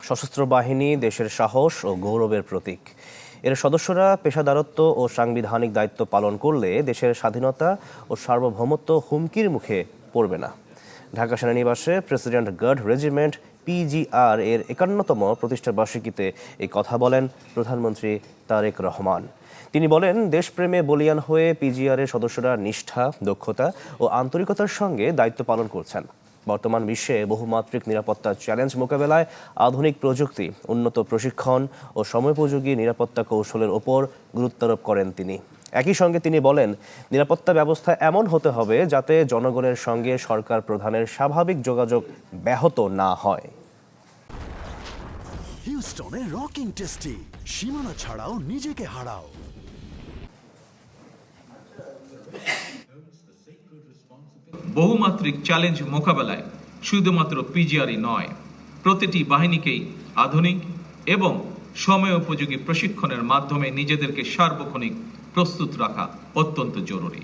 সশস্ত্র বাহিনী দেশের সাহস ও গৌরবের প্রতীক। এর সদস্যরা পেশাদারত্ব ও সাংবিধানিক দায়িত্ব পালন করলে দেশের স্বাধীনতা ও সার্বভৌমত্ব হুমকির মুখে পড়বে না। ঢাকা সেনানিবাসে প্রেসিডেন্ট গার্ড রেজিমেন্ট PGR এর ৫১তম প্রতিষ্ঠা বার্ষিকীতে এই কথা বলেন প্রধানমন্ত্রী তারেক রহমান। তিনি বলেন, দেশপ্রেমে বলীয়ান হয়ে PGR এর সদস্যরা নিষ্ঠা, দক্ষতা ও আন্তরিকতার সঙ্গে দায়িত্ব পালন করছেন। বর্তমান বিশ্বে বহুমাত্রিক নিরাপত্তার চ্যালেঞ্জ মোকাবেলায় আধুনিক প্রযুক্তি, উন্নত প্রশিক্ষণ ও সময়োপযোগী নিরাপত্তা কৌশলের ওপর গুরুত্বারোপ করেন তিনি। একই সঙ্গে তিনি বলেন, নিরাপত্তা ব্যবস্থা এমন হতে হবে যাতে জনগণের সঙ্গে সরকার প্রধানের স্বাভাবিক যোগাযোগ ব্যাহত না হয়। হিউস্টনে রকিং টেস্টি, সীমানা ছাড়াও নিজেকে হারাও। বহুমাত্রিক চ্যালেঞ্জ মোকাবেলায় শুধুমাত্র PGR-ই নয়, প্রতিটি বাহিনীকেই আধুনিক এবং সময়োপযোগী প্রশিক্ষণের মাধ্যমে নিজেদেরকে সার্বক্ষণিক প্রস্তুত রাখা অত্যন্ত জরুরি।